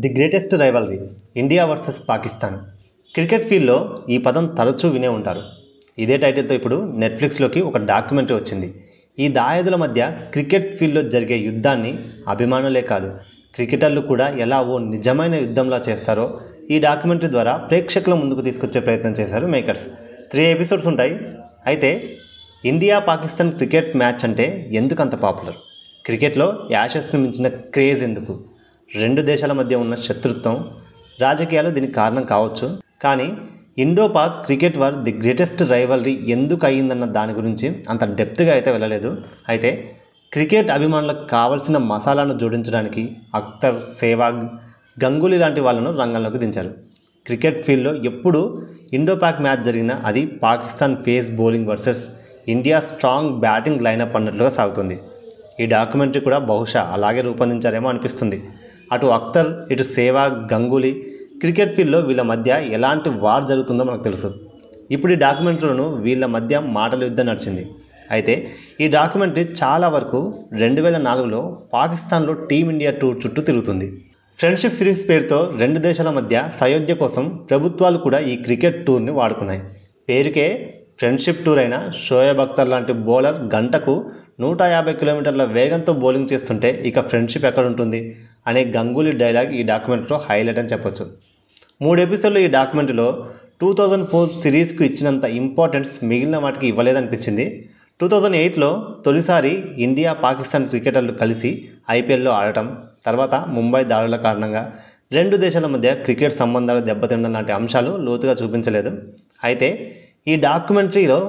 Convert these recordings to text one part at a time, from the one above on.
The greatest rivalry India versus Pakistan. Cricket ఫీల్డ్లో ఈ పదం తరచూ వినే ఉంటారు. ఇదే టైటిల్తో ఇప్పుడు నెట్ఫ్లిక్స్లోకి ఒక డాక్యుమెంటరీ వచ్చింది. ఈ దాయాదుల మధ్య క్రికెట్ ఫీల్డ్లో జరిగే యుద్ధాన్ని అభిమానులే కాదు, క్రికెటర్లు కూడా ఎలా ఓ నిజమైన యుద్ధంలా చేస్తారో ఈ డాక్యుమెంటరీ ద్వారా ప్రేక్షకుల ముందుకు తీసుకొచ్చే ప్రయత్నం చేశారు మేకర్స్. 3 ఎపిసోడ్స్ ఉంటాయి. అయితే ఇండియా పాకిస్తాన్ క్రికెట్ మ్యాచ్ అంటే ఎందుకు అంత పాపులర్? క్రికెట్లో యాషెస్ను మించిన క్రేజ్ ఎందుకు? 2 దేశాల మధ్య ఉన్న శత్రుత్వం, రాజకీయాలు దీనికి కారణం కావచ్చు. కానీ Indo Pak cricket war the greatest rivalry ఎందుకు అయ్యిందన్న దాని గురించి అంత డెప్త్గా అయితే వెళ్ళలేదు. అయితే క్రికెట్ అభిమానులకు కావలసిన మసాలాను జోడించడానికి అఖ్తర్, సెహ్వాగ్, గంగూలీ లాంటి వాళ్ళను రంగంలోకి దించారు. క్రికెట్ ఫీల్డ్లో ఎప్పుడు ఇండో పాక్ మ్యాచ్ జరిగినా అది Pakistan pace bowling versus India strong batting lineup అన్నట్లుగా సాగుతుంది. ఈ డాక్యుమెంటరీ కూడా బహుశా అలాగే రూపొందించారేమో అనిపిస్తుంది. అటు అఖ్తర్, ఇటు సెహ్వాగ్, గంగూలీ, క్రికెట్ ఫీల్డ్లో వీళ్ళ మధ్య ఎలాంటి వార్ జరుగుతుందో మనకు తెలుసు. ఇప్పుడు ఈ డాక్యుమెంటరీలోనూ వీళ్ళ మధ్య మాటల యుద్ధం నడిచింది. అయితే ఈ డాక్యుమెంటరీ చాలా వరకు 2004లో పాకిస్తాన్లో టీమిండియా టూర్ చుట్టూ తిరుగుతుంది. ఫ్రెండ్షిప్ సిరీస్ పేరుతో 2 దేశాల మధ్య సయోధ్య కోసం ప్రభుత్వాలు కూడా ఈ క్రికెట్ టూర్ని వాడుకున్నాయి. పేరుకే ఫ్రెండ్షిప్ టూర్ అయిన షోయబ్ అఖ్తర్ లాంటి బౌలర్ గంటకు 150 కిలోమీటర్ల వేగంతో బౌలింగ్ చేస్తుంటే ఇక ఫ్రెండ్షిప్ ఎక్కడ ఉంటుంది అనే గంగూలీ డైలాగ్ ఈ డాక్యుమెంటరీలో హైలైట్ అని చెప్పొచ్చు. 3 ఎపిసోడ్లు ఈ డాక్యుమెంటరీలో 2004 సిరీస్కు ఇచ్చినంత ఇంపార్టెన్స్ మిగిలిన వాటికి ఇవ్వలేదనిపించింది. 2008లో తొలిసారి ఇండియా పాకిస్తాన్ క్రికెటర్లు కలిసి ఐపీఎల్లో ఆడటం, తర్వాత ముంబై దాడుల కారణంగా 2 దేశాల మధ్య క్రికెట్ సంబంధాలు దెబ్బతినడం లాంటి అంశాలు లోతుగా చూపించలేదు. అయితే ఈ డాక్యుమెంటరీలో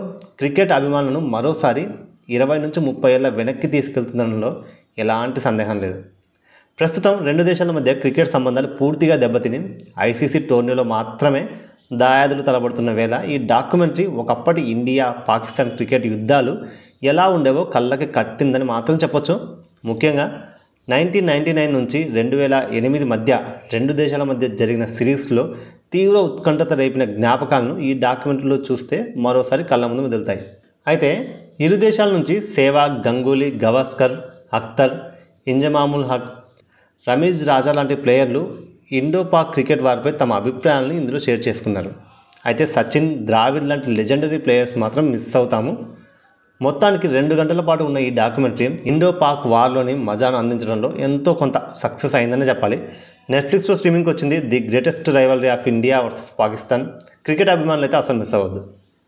క్రికెట్ అభిమానులను మరోసారి 20 నుంచి 30 ఏళ్ల వెనక్కి తీసుకెళ్తుందనడంలో ఎలాంటి సందేహం లేదు. ప్రస్తుతం 2 దేశాల మధ్య క్రికెట్ సంబంధాలు పూర్తిగా దెబ్బతిని ఐసీసీ టోర్నీలో మాత్రమే దాయాదులు తలబడుతున్న వేళ ఈ డాక్యుమెంటరీ ఒకప్పటి ఇండియా పాకిస్తాన్ క్రికెట్ యుద్ధాలు ఎలా ఉండేవో కళ్ళకి కట్టిందని మాత్రం చెప్పొచ్చు. ముఖ్యంగా 1999 నుంచి 2008 మధ్య 2 దేశాల మధ్య జరిగిన సిరీస్లో తీవ్ర ఉత్కంఠత రేపిన జ్ఞాపకాలను ఈ డాక్యుమెంటరీలో చూస్తే మరోసారి కళ్ళ ముందు మెదులుతాయి. అయితే ఇరు దేశాల నుంచి సెహ్వాగ్, గంగూలీ, గవాస్కర్, అఖ్తర్, ఇంజమాముల్ హక్, రమీజ్ రాజా లాంటి ప్లేయర్లు ఇండో పాక్ క్రికెట్ వార్పై తమ అభిప్రాయాలను ఇందులో షేర్ చేసుకున్నారు. అయితే సచిన్, ద్రావిడ్ లాంటి లెజెండరీ ప్లేయర్స్ మాత్రం మిస్ అవుతాము. మొత్తానికి 2 గంటల పాటు ఉన్న ఈ డాక్యుమెంటరీ ఇండో పాక్ వార్లోని మజాను అందించడంలో ఎంతో కొంత సక్సెస్ అయిందని చెప్పాలి. నెట్ఫ్లిక్స్లో స్ట్రీమింగ్కి వచ్చింది the greatest rivalry of India versus Pakistan. Cricket అభిమానులు అయితే అసలు మిస్ అవ్వద్దు.